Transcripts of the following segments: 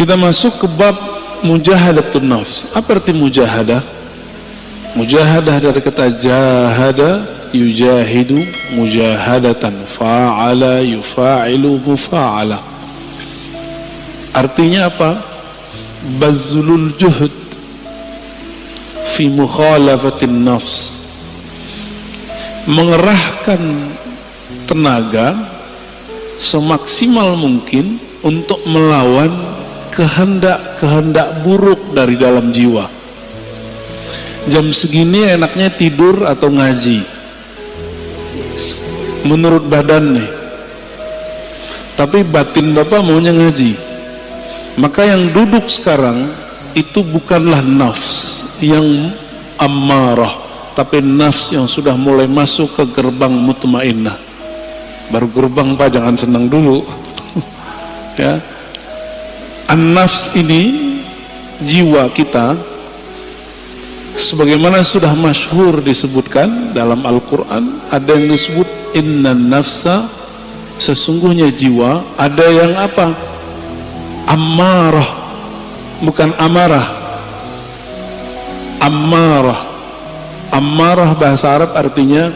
Kita masuk ke bab mujahadatun nafs. Apa arti mujahadah? Mujahadah dari kata jahada, yujahidu, mujahadatan, fa'ala, yufa'ilu, mufa'ala. Artinya apa? Bazlul juhud fi mukhalafatin nafs, mengerahkan tenaga semaksimal mungkin untuk melawan kehendak-kehendak buruk dari dalam jiwa. Jam segini enaknya tidur atau ngaji menurut badan nih, tapi batin bapak maunya ngaji. Maka yang duduk sekarang itu bukanlah nafs yang ammarah, tapi nafs yang sudah mulai masuk ke gerbang mutmainnah. Baru gerbang pak, jangan senang dulu. Ya, an-nafs ini jiwa kita, sebagaimana sudah masyhur disebutkan dalam Al-Quran. Ada yang disebut innan nafsa, sesungguhnya jiwa. Ada yang apa? Ammarah, bukan amarah. Ammarah, ammarah bahasa Arab artinya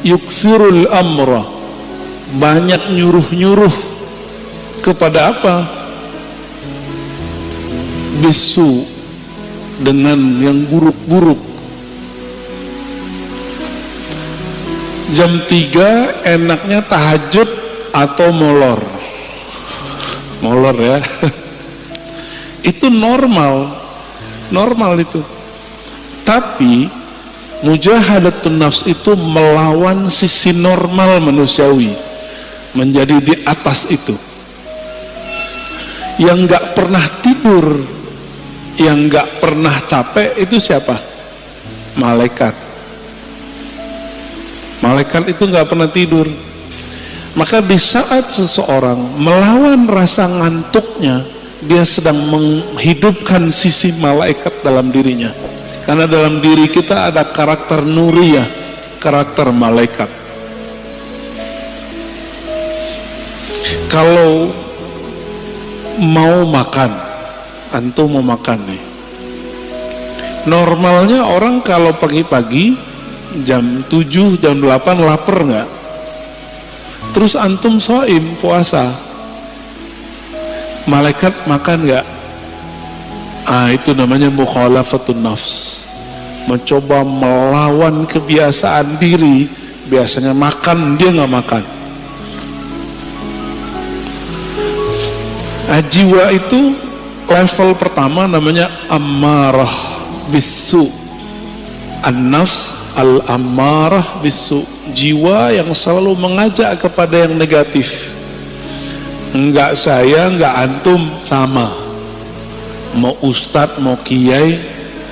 yukthirul amra, banyak nyuruh-nyuruh kepada apa? Bisu, dengan yang buruk-buruk. Jam 3 enaknya tahajud atau molor. Molor ya. Itu normal. Normal itu. Tapi mujahadatun nafs itu melawan sisi normal manusiawi, menjadi di atas itu. Yang gak pernah tidur, yang gak pernah capek itu siapa? Malaikat. Malaikat itu gak pernah tidur. Maka di saat seseorang melawan rasa ngantuknya, dia sedang menghidupkan sisi malaikat dalam dirinya. Karena dalam diri kita ada karakter nuriyah, karakter malaikat. Kalau mau makan, antum mau makan nih, normalnya orang kalau pagi-pagi jam 7, jam 8 lapar nggak? Terus antum shaim, puasa, malaikat makan nggak? Itu namanya mukhalafatun nafs, mencoba melawan kebiasaan diri. Biasanya makan, dia nggak makan. Jiwa itu level pertama namanya ammarah bisu. An-nafs al-ammarah bisu, jiwa yang selalu mengajak kepada yang negatif. Enggak saya, enggak antum, sama. Mau ustadz, mau kiai,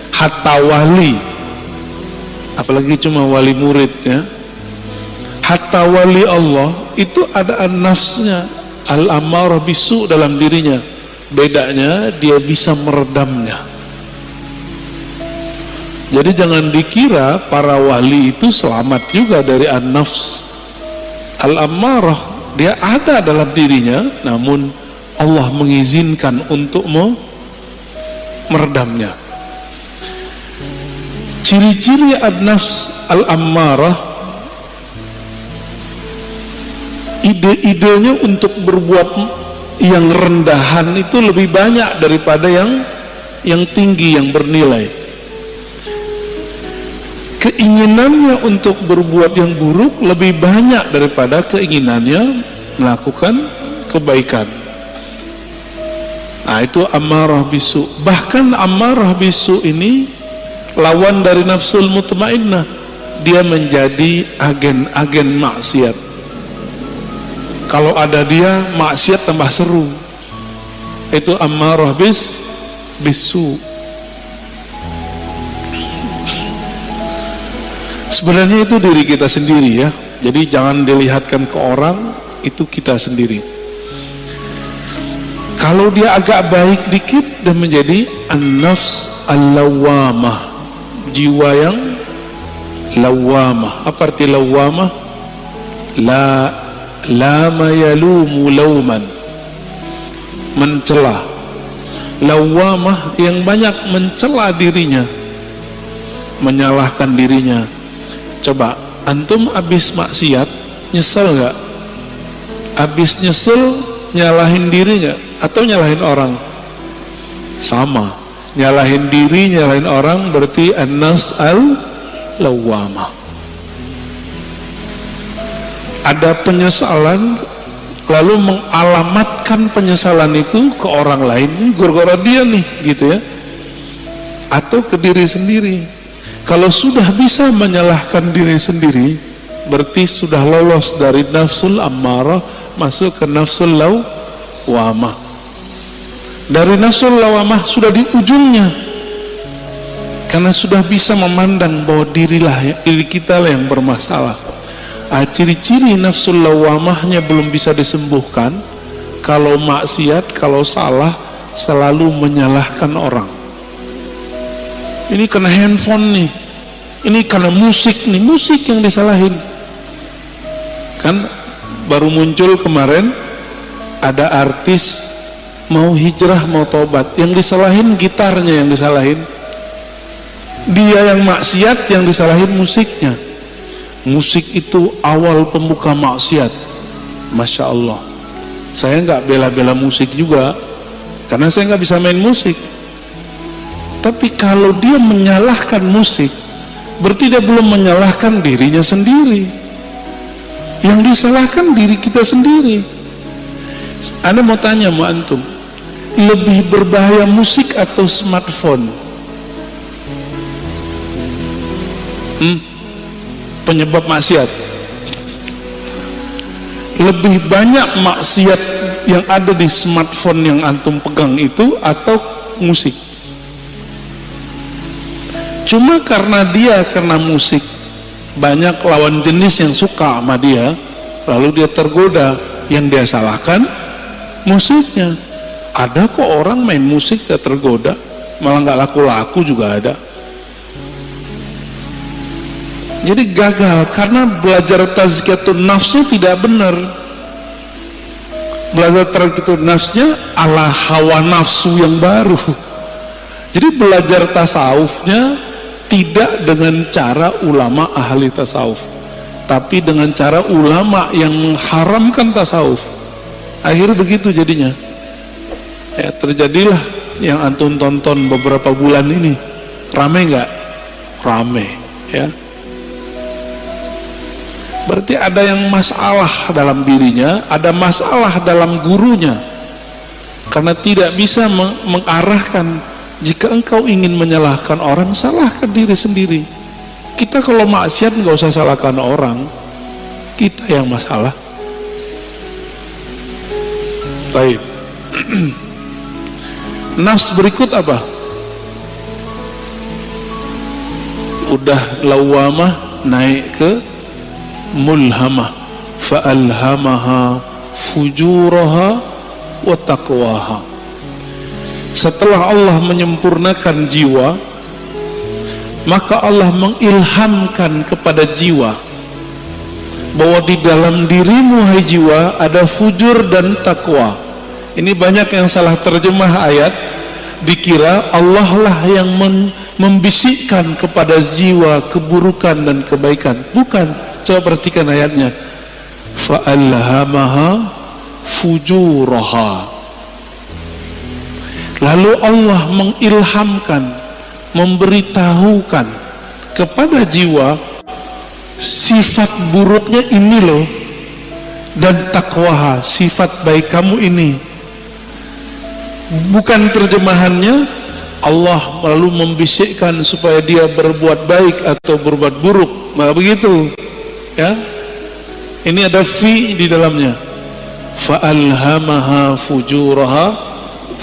hatta wali, apalagi cuma wali murid ya. Hatta wali Allah itu ada an-nafsnya al-ammarah bisu dalam dirinya. Bedanya dia bisa meredamnya. Jadi jangan dikira para wali itu selamat juga dari an-nafs al-ammarah. Dia ada dalam dirinya, namun Allah mengizinkan untuk meredamnya. Ciri-ciri an-nafs al-ammarah, ide-idenya untuk berbuat yang rendahan itu lebih banyak daripada yang tinggi, yang bernilai. Keinginannya untuk berbuat yang buruk lebih banyak daripada keinginannya melakukan kebaikan. Itu ammarah bisu. Bahkan ammarah bisu ini lawan dari nafsul mutmainnah. Dia menjadi agen-agen maksiat. Kalau ada dia, maksiat tambah seru. Itu ammarah bisu. Sebenarnya itu diri kita sendiri ya. Jadi jangan dilihatkan ke orang, itu kita sendiri. Kalau dia agak baik dikit, dan menjadi an-nafs al-lawamah, jiwa yang lawamah. Apa arti lawamah? Lama yalumu lauman, mencela. lawamah yang banyak mencela dirinya, menyalahkan dirinya. Coba antum habis maksiat nyesel nggak? Habis nyesel nyalahin diri nggak? Atau nyalahin orang? Sama, nyalahin diri, nyalahin orang, berarti an-nafs al-lawamah. Ada penyesalan, lalu mengalamatkan penyesalan itu ke orang lain, ini gara-gara dia nih, gitu ya, atau ke diri sendiri. Kalau sudah bisa menyalahkan diri sendiri, berarti sudah lolos dari nafsul ammarah masuk ke nafsul lawamah. Dari nafsul lawamah sudah di ujungnya, karena sudah bisa memandang bahwa diri kita lah yang bermasalah. Ciri-ciri nafsul lawamahnya belum bisa disembuhkan kalau maksiat, kalau salah selalu menyalahkan orang. Ini kena handphone nih, ini karena musik nih, musik yang disalahin. Kan baru muncul kemarin ada artis mau hijrah, mau tobat, yang disalahin gitarnya, yang disalahin dia, yang maksiat yang disalahin musiknya. Musik itu awal pembuka maksiat. Masya Allah, saya nggak bela-bela musik juga, karena saya nggak bisa main musik. Tapi kalau dia menyalahkan musik, berarti dia belum menyalahkan dirinya sendiri. Yang disalahkan diri kita sendiri. Anda mau tanya sama antum, lebih berbahaya musik atau smartphone? Penyebab maksiat. Lebih banyak maksiat yang ada di smartphone yang antum pegang itu atau musik? Cuma karena musik banyak lawan jenis yang suka sama dia, lalu dia tergoda, yang dia salahkan musiknya. Ada kok orang main musik gak tergoda, malah gak laku-laku juga ada. Jadi gagal karena belajar tazkiyatun nafsu tidak benar. Belajar tazkiyatun nafsnya ala hawa nafsu yang baru. Jadi belajar tasawufnya tidak dengan cara ulama ahli tasawuf, tapi dengan cara ulama yang mengharamkan tasawuf. Akhirnya begitu jadinya. Ya, terjadilah yang antum tonton beberapa bulan ini. Rame nggak? Rame, ya. Berarti ada yang masalah dalam dirinya, ada masalah dalam gurunya, karena tidak bisa mengarahkan. Jika engkau ingin menyalahkan orang, salahkan diri sendiri. Kita kalau maksiat nggak usah salahkan orang, kita yang masalah. Baik. Nafs berikut apa? Udah lawamah, naik ke mulhamah. Fa'alhamaha fujuraha wa taqwaha. Setelah Allah menyempurnakan jiwa, maka Allah mengilhamkan kepada jiwa bahwa di dalam dirimu, hai jiwa, ada fujur dan takwa. Ini banyak yang salah terjemah ayat, dikira Allah lah yang membisikkan kepada jiwa keburukan dan kebaikan. Bukan. Coba perhatikan ayatnya. Fa'alhamaha fujuraha. Lalu Allah mengilhamkan, memberitahukan kepada jiwa sifat buruknya ini loh, dan takwaha, sifat baik kamu ini. Bukan terjemahannya Allah lalu membisikkan supaya dia berbuat baik atau berbuat buruk, nggak begitu, ya. Ini ada fi di dalamnya. Fa'alhamaha fujuraha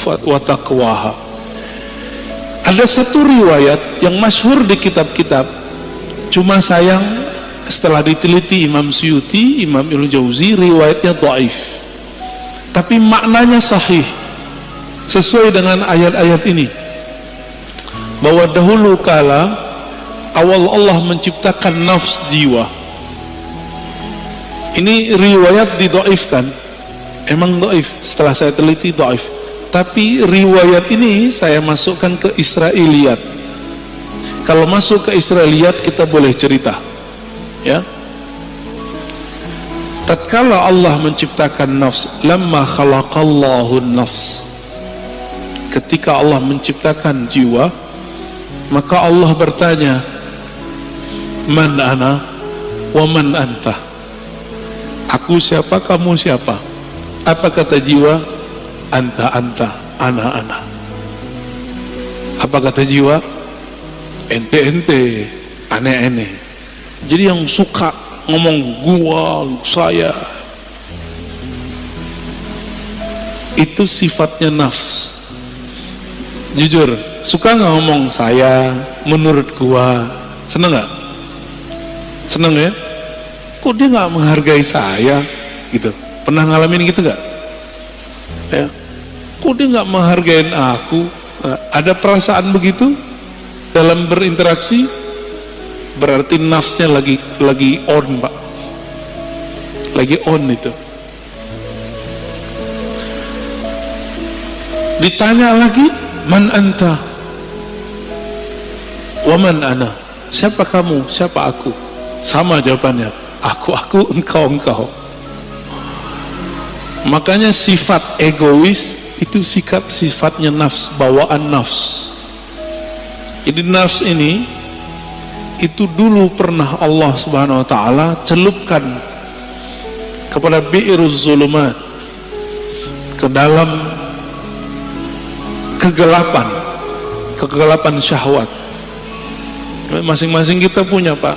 wa taqwaha. Ada satu riwayat yang masyhur di kitab-kitab, cuma sayang setelah diteliti Imam Suyuti, Imam Ibnu Jauzi, riwayatnya dhaif, tapi maknanya sahih sesuai dengan ayat-ayat ini, bahwa dahulu kala awal Allah menciptakan nafs jiwa. Ini riwayat didhaifkan, emang dhaif, setelah saya teliti dhaif, Tapi riwayat ini saya masukkan ke Israiliyat. Kalau masuk ke Israiliyat kita boleh cerita, ya. Tatkala Allah menciptakan nafs, lamma khalaqallahu nafs, ketika Allah menciptakan jiwa, maka Allah bertanya, man ana wa man anta, aku siapa, kamu siapa? Apa kata jiwa? Anta anta, ana ana. Apa kata jiwa? Ente ente, ane ane. Jadi yang suka ngomong gua, saya, itu sifatnya nafs. Jujur, suka nggak ngomong saya, menurut gua? Seneng nggak? Seneng ya? Kok dia nggak menghargai saya? Gitu. Pernah ngalamin gitu nggak? Ya. Kok dia nggak menghargai aku? Ada perasaan begitu dalam berinteraksi? Berarti nafsnya lagi on, Pak. Lagi on itu. Ditanya lagi, man anta wa man ana, siapa kamu, siapa aku? Sama jawabannya, aku, engkau. Makanya sifat egois itu sifatnya nafs, bawaan nafs. Jadi nafs ini itu dulu pernah Allah Subhanahu wa taala celupkan kepada bi'iruz zulumat, ke dalam kegelapan syahwat. Masing-masing kita punya, Pak.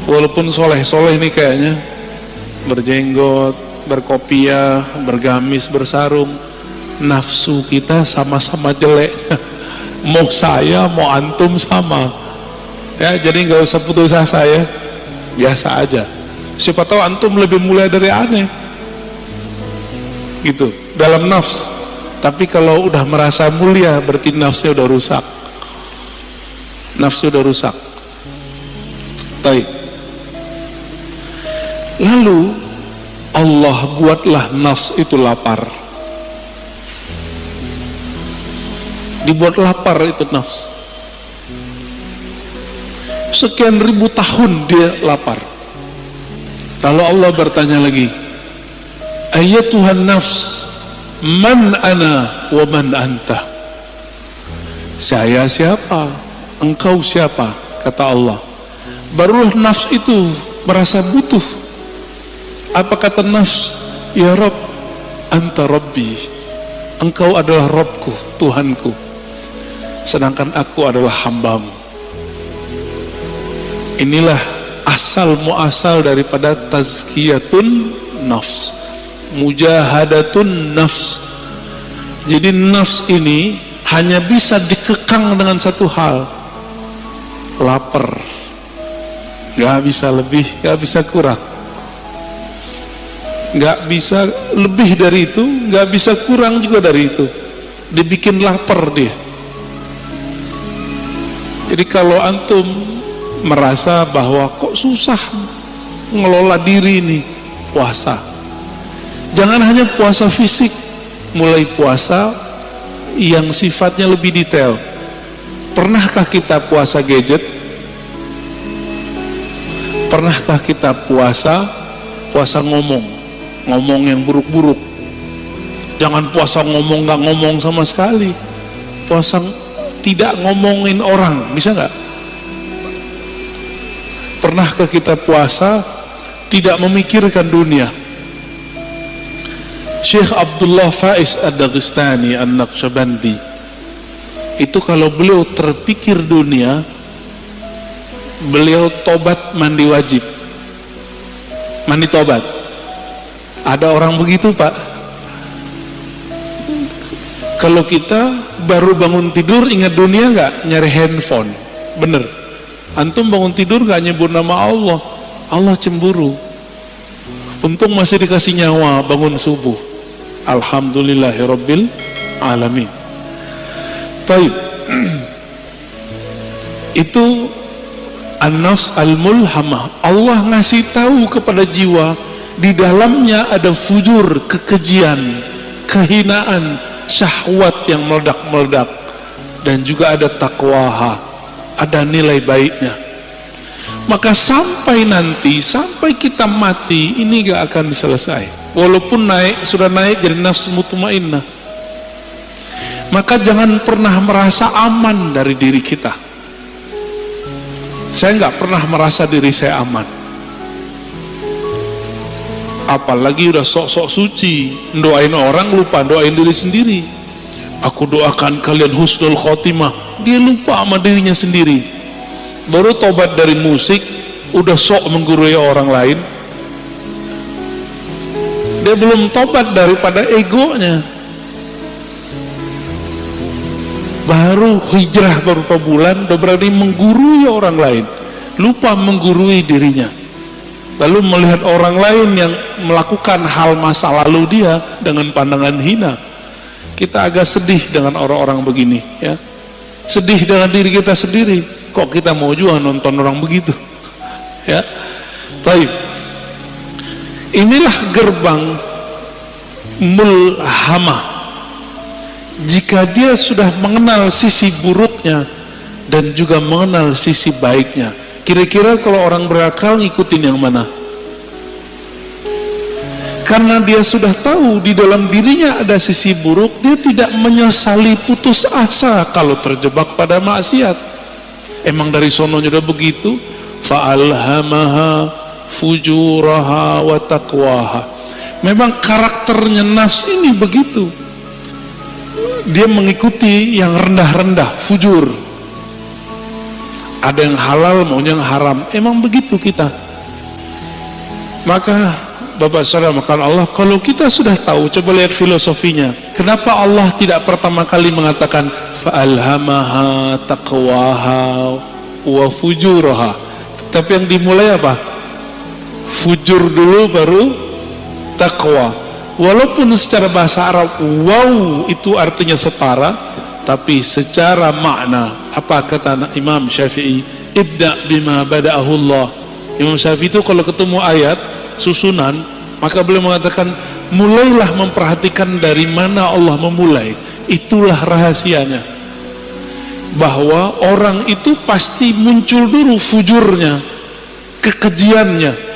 Walaupun soleh-soleh ini kayaknya, berjenggot, berkopiah, bergamis, bersarung, nafsu kita sama-sama jelek. Mau saya, mau antum sama. Ya, jadi nggak usah putus asa ya, biasa aja. Siapa tahu antum lebih mulia dari aneh, gitu. Dalam nafs. Tapi kalau udah merasa mulia, berarti nafsnya udah rusak. Nafsu udah rusak. Baik. Lalu Allah buatlah nafs itu lapar. Dibuat lapar itu nafs. Sekian ribu tahun dia lapar. Lalu Allah bertanya lagi, ayatuhan nafs, man ana wa man anta, saya siapa, engkau siapa? Kata Allah. Barulah nafs itu merasa butuh. Apa kata nafs? Ya Rabb, anta Rabbi, engkau adalah Rabbku, Tuhanku, sedangkan aku adalah hambamu. Inilah asal muasal daripada tazkiyatun nafs, mujahadatun nafs. Jadi nafs ini hanya bisa dikekang dengan satu hal, lapar. Gak bisa lebih, gak bisa kurang, gak bisa lebih dari itu, gak bisa kurang juga dari itu. Dibikin lapar dia. Jadi kalau antum merasa bahwa kok susah ngelola diri ini, puasa. Jangan hanya puasa fisik, mulai puasa yang sifatnya lebih detail. Pernahkah kita puasa gadget? Pernahkah kita puasa ngomong yang buruk-buruk? Jangan puasa ngomong nggak ngomong sama sekali. Puasa tidak ngomongin orang, bisa nggak? Pernahkah kita puasa tidak memikirkan dunia? Syekh Abdullah Faiz Ad-Dagestani An-Naqsyabandi itu kalau beliau terpikir dunia, beliau tobat mandi wajib, mandi tobat. Ada orang begitu, Pak. Kalau kita baru bangun tidur ingat dunia nggak? Nyari handphone, bener. Antum bangun tidur gak nyebut nama Allah, Allah cemburu. Untung masih dikasih nyawa bangun subuh. Alhamdulillahirabbil alamin. Baik. Itu an-nafs al-mulhamah. Allah ngasih tahu kepada jiwa, di dalamnya ada fujur, kekejian, kehinaan, syahwat yang meledak-meledak, dan juga ada taqwaha, ada nilai baiknya. Maka sampai nanti, sampai kita mati, ini gak akan selesai. Walaupun sudah naik jadi nafsu mutmainnah. Maka jangan pernah merasa aman dari diri kita. Saya nggak pernah merasa diri saya aman. Apalagi udah sok-sok suci, doain orang lupa doain diri sendiri. Aku doakan kalian husnul khotimah, dia lupa sama dirinya sendiri. Baru tobat dari musik, udah sok menggurui orang lain. Dia belum tobat daripada egonya. Baru hijrah beberapa bulan, udah berani menggurui orang lain, lupa menggurui dirinya. Lalu melihat orang lain yang melakukan hal masa lalu dia dengan pandangan hina. Kita agak sedih dengan orang-orang begini, ya. Sedih dengan diri kita sendiri. Kok kita mau juga nonton orang begitu, ya. Baik. Inilah gerbang mulhamah. Jika dia sudah mengenal sisi buruknya dan juga mengenal sisi baiknya, kira-kira kalau orang berakal ngikutin yang mana? Karena dia sudah tahu di dalam dirinya ada sisi buruk, dia tidak menyesali putus asa kalau terjebak pada maksiat. Emang dari sononya udah begitu. Fa'alhamaha fujuraha wa taqwaha. Memang karakternya nafs ini begitu. Dia mengikuti yang rendah-rendah, fujur. Ada yang halal, maunya yang haram. Emang begitu kita. Maka Bapak Saudara, maka Allah, kalau kita sudah tahu, coba lihat filosofinya. Kenapa Allah tidak pertama kali mengatakan fa'alhamaha taqwaha wa fujuraha, tapi yang dimulai apa? Fujur dulu baru taqwa. Walaupun secara bahasa Arab wow itu artinya setara, tapi secara makna apa kata Imam Syafi'i? Ibda bima bada'ahu Allah. Imam Syafi'i itu kalau ketemu ayat susunan, maka beliau mengatakan mulailah memperhatikan dari mana Allah memulai. Itulah rahasianya, bahwa orang itu pasti muncul dulu fujurnya, kekejiannya.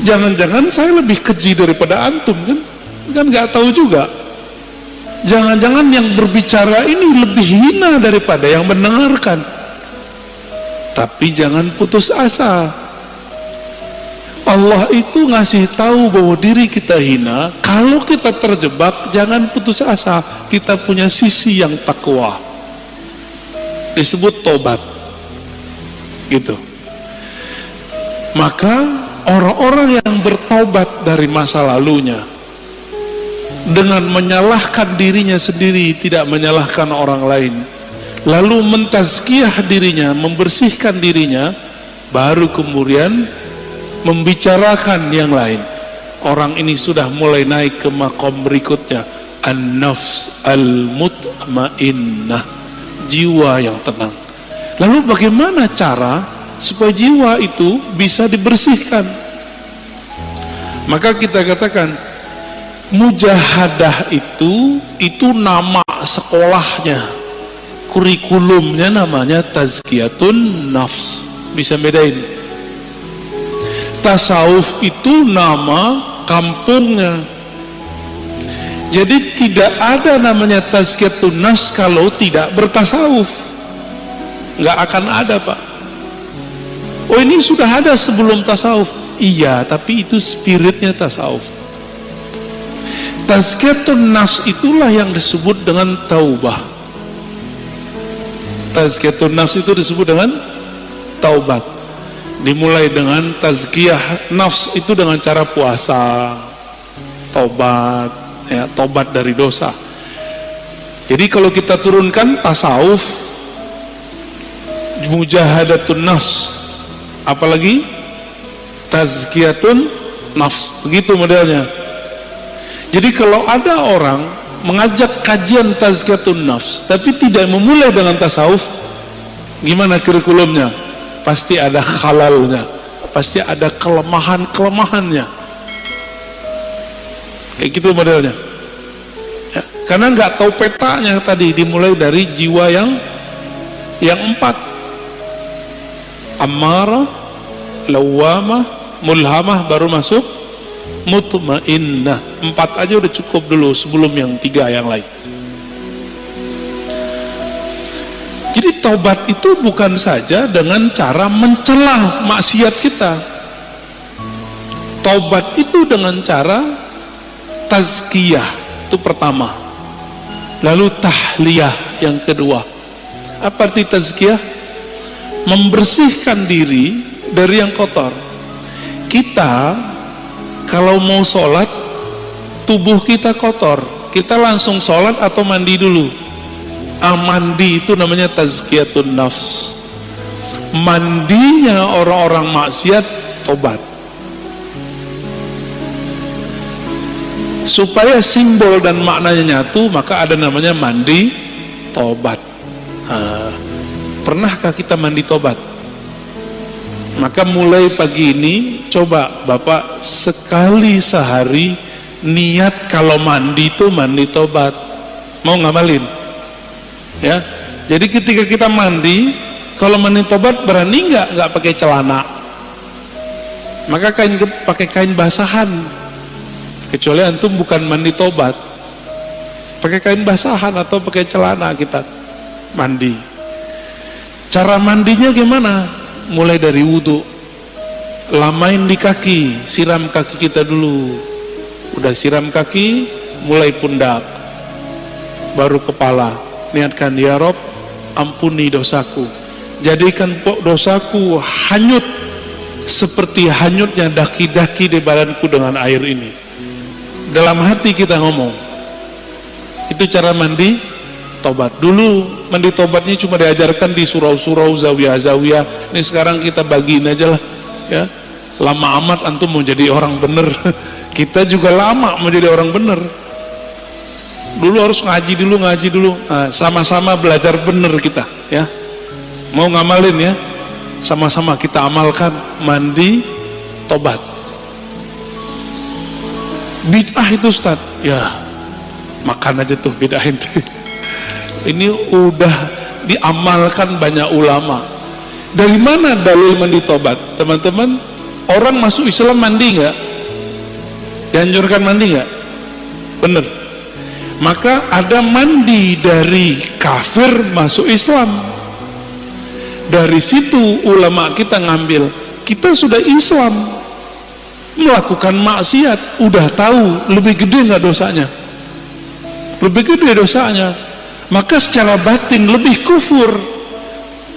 Jangan-jangan saya lebih keji daripada antum, kan nggak tahu juga. Jangan-jangan yang berbicara ini lebih hina daripada yang mendengarkan. Tapi jangan putus asa. Allah itu ngasih tahu bahwa diri kita hina. Kalau kita terjebak, jangan putus asa. Kita punya sisi yang takwa, disebut tobat, gitu. Maka orang-orang yang bertobat dari masa lalunya dengan menyalahkan dirinya sendiri, tidak menyalahkan orang lain, lalu mentazkiyah dirinya, membersihkan dirinya, baru kemudian membicarakan yang lain. Orang ini sudah mulai naik ke makom berikutnya, an-nafs al-mutmainnah, jiwa yang tenang. Lalu bagaimana cara supaya jiwa itu bisa dibersihkan? Maka kita katakan mujahadah itu nama sekolahnya, kurikulumnya namanya tazkiyatun nafs. Bisa bedain. Tasawuf itu nama kampungnya. Jadi tidak ada namanya tazkiyatun nafs kalau tidak bertasawuf. Nggak akan ada, Pak. Oh, ini sudah ada sebelum tasawuf. Iya, tapi itu spiritnya tasawuf. Tazkiyatun nafs itulah yang disebut dengan taubah. Tazkiyatun nafs itu disebut dengan taubat. Dimulai dengan tazkiyah nafs itu dengan cara puasa, tobat, ya, tobat dari dosa. Jadi kalau kita turunkan tasawuf, mujahadatun nafs, apalagi tazkiyatun nafs, begitu modelnya. Jadi kalau ada orang mengajak kajian tazkiyatun nafs tapi tidak memulai dengan tasawuf, gimana kurikulumnya? Pasti ada halalnya, pasti ada kelemahan-kelemahannya. Kayak gitu modelnya. Karena nggak tahu petanya tadi, dimulai dari jiwa yang 4. Ammarah, lawamah, mulhamah, baru masuk mutmainnah. 4 aja udah cukup dulu sebelum yang 3 yang lain. Jadi taubat itu bukan saja dengan cara mencela maksiat kita. Taubat itu dengan cara tazkiyah, itu pertama. Lalu tahliyah yang kedua. Apa arti tazkiyah? Membersihkan diri dari yang kotor. Kita kalau mau sholat, tubuh kita kotor, kita langsung sholat atau mandi dulu? Mandi itu namanya tazkiyatun nafs. Mandinya orang-orang maksiat tobat. Supaya simbol dan maknanya nyatu, maka ada namanya mandi tobat. Pernahkah kita mandi tobat? Maka mulai pagi ini coba Bapak sekali sehari niat kalau mandi itu mandi tobat. Mau ngamalin? Ya. Jadi ketika kita mandi, kalau mandi tobat berani nggak pakai celana? Maka pakai kain basahan. Kecuali antum bukan mandi tobat, pakai kain basahan atau pakai celana kita mandi. Cara mandinya gimana? Mulai dari wudhu, lamain di kaki, siram kaki kita dulu. Udah siram kaki, mulai pundak, baru kepala. Niatkan, ya Rob, ampuni dosaku, jadikan dosaku hanyut seperti hanyutnya daki-daki di badanku dengan air ini. Dalam hati kita ngomong. Itu cara mandi tobat. Dulu mandi tobatnya cuma diajarkan di surau-surau, zawiyah-zawiyah. Ini sekarang kita bagiin aja lah, ya. Lama amat antum mau jadi orang bener. Kita juga lama mau jadi orang bener. Dulu harus ngaji dulu. Nah, sama-sama belajar bener kita, ya. Mau ngamalin ya, sama-sama kita amalkan mandi tobat. Bid'ah itu Ustaz, ya makan aja tuh bid'ah itu. Ini udah diamalkan banyak ulama. Dari mana dalil mandi tobat? Teman-teman, orang masuk Islam mandi nggak? Dianjurkan mandi nggak? Bener. Maka ada mandi dari kafir masuk Islam. Dari situ ulama kita ngambil, kita sudah Islam, melakukan maksiat, udah tahu lebih gede nggak dosanya? Lebih gede dosanya. Maka secara batin lebih kufur.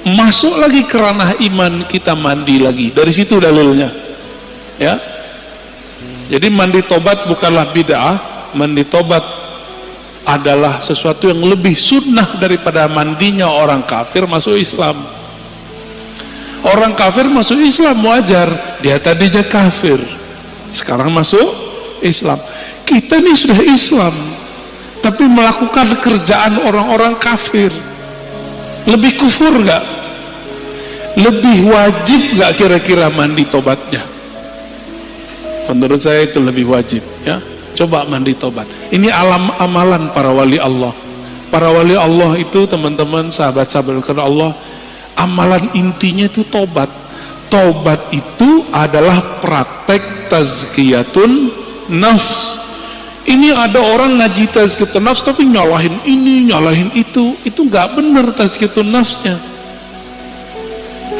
Masuk lagi ke ranah iman, kita mandi lagi. Dari situ dalilnya. Ya. Jadi mandi tobat bukanlah bid'ah, mandi tobat adalah sesuatu yang lebih sunnah daripada mandinya orang kafir masuk Islam. Orang kafir masuk Islam wajar, dia tadinya kafir, sekarang masuk Islam. Kita ini sudah Islam, tapi melakukan kerjaan orang-orang kafir. Lebih kufur gak? Lebih wajib gak kira-kira mandi tobatnya? Menurut saya itu lebih wajib, ya. Coba mandi tobat. Ini amalan para wali Allah. Para wali Allah itu, teman-teman, sahabat-sahabat karena Allah, amalan intinya itu tobat. Tobat itu adalah praktek tazkiyatun nafs. Ini ada orang ngaji tazkiyatun nafs tapi nyalahin ini, nyalahin itu nggak benar tazkiyatun nafsnya.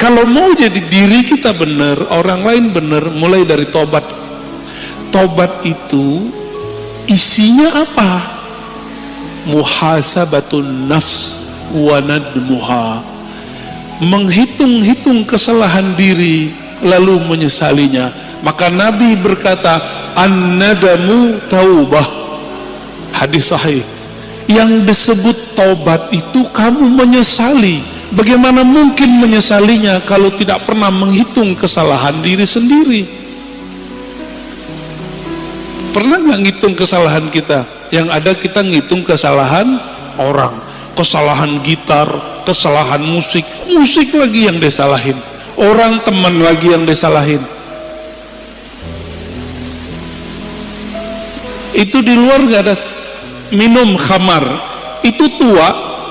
Kalau mau jadi diri kita benar, orang lain benar, mulai dari tobat. Tobat itu isinya apa? Muhasabatun nafs wa nadmuha. Menghitung-hitung kesalahan diri lalu menyesalinya. Maka Nabi berkata, an-nadamu taubah. Hadis sahih. Yang disebut taubat itu kamu menyesali. Bagaimana mungkin menyesalinya kalau tidak pernah menghitung kesalahan diri sendiri? Pernah nggak ngitung kesalahan kita? Yang ada kita ngitung kesalahan orang, kesalahan gitar, kesalahan musik lagi yang disalahin, orang teman lagi yang disalahin. Itu di luar nggak ada. minum khamar itu tua,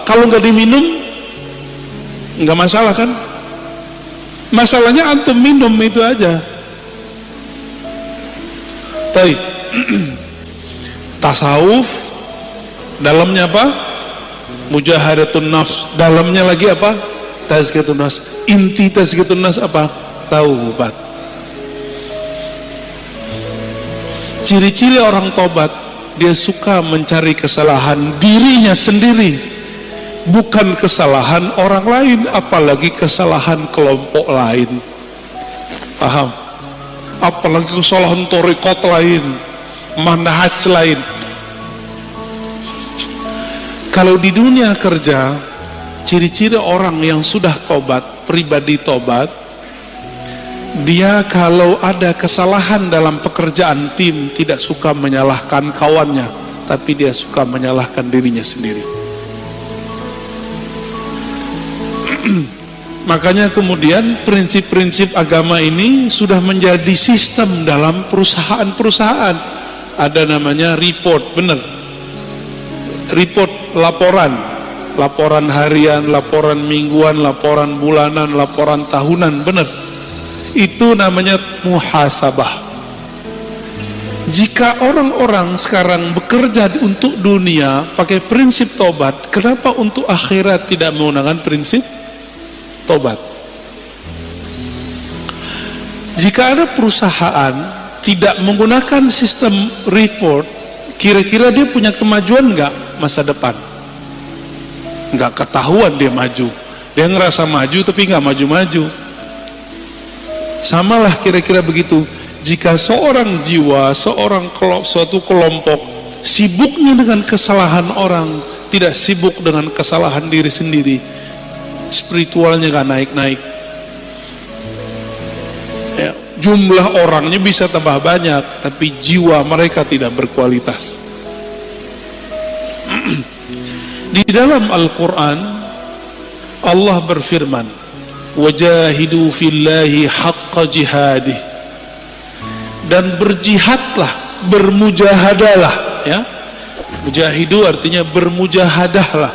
kalau nggak diminum nggak masalah kan? Masalahnya antum minum itu aja. Baik. Tasawuf dalamnya apa? Mujahadatun nafs. Dalamnya lagi apa? Tazkiyatun nafs. Inti tazkiyatun nafs apa? Taubat. Ciri-ciri orang tobat, dia suka mencari kesalahan dirinya sendiri, bukan kesalahan orang lain, apalagi kesalahan kelompok lain. Paham? Apalagi kesalahan thariqat lain, manhaj lain. Kalau di dunia kerja, ciri-ciri orang yang sudah tobat, pribadi tobat, dia kalau ada kesalahan dalam pekerjaan tim tidak suka menyalahkan kawannya, tapi dia suka menyalahkan dirinya sendiri. Makanya kemudian prinsip-prinsip agama ini sudah menjadi sistem dalam perusahaan-perusahaan. Ada namanya report, benar. Report, laporan harian, laporan mingguan, laporan bulanan, laporan tahunan, benar. Itu namanya muhasabah. Jika orang-orang sekarang bekerja untuk dunia pakai prinsip tobat, kenapa untuk akhirat tidak menggunakan prinsip tobat? Jika ada perusahaan tidak menggunakan sistem report, kira-kira dia punya kemajuan nggak masa depan? Nggak ketahuan dia maju. Dia ngerasa maju tapi nggak maju-maju. Samalah kira-kira begitu. Jika seorang jiwa, suatu kelompok sibuknya dengan kesalahan orang, tidak sibuk dengan kesalahan diri sendiri, spiritualnya gak naik-naik. Ya, jumlah orangnya bisa tambah banyak, tapi jiwa mereka tidak berkualitas. Di dalam Al-Quran Allah berfirman, wajahidu fillahi haqqa jihadih, dan berjihadlah, bermujahadalah, ya. Mujahidu artinya bermujahadahlah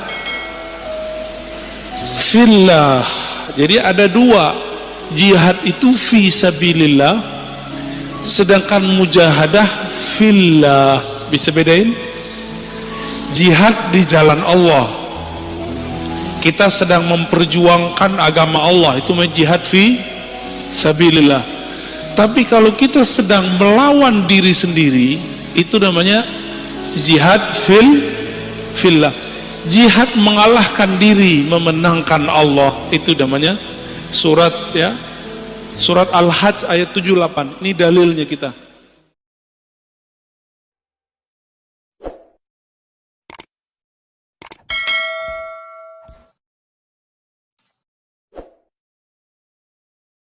fillah. Jadi ada dua, jihad itu fi sabilillah, sedangkan mujahadah fillah. Bisa bedain? Jihad di jalan Allah, kita sedang memperjuangkan agama Allah, itu namanya jihad fi sabilillah. Tapi kalau kita sedang melawan diri sendiri, itu namanya jihad fillah. Jihad mengalahkan diri, memenangkan Allah, itu namanya surat Al-Hajj ayat 78. Ini dalilnya kita.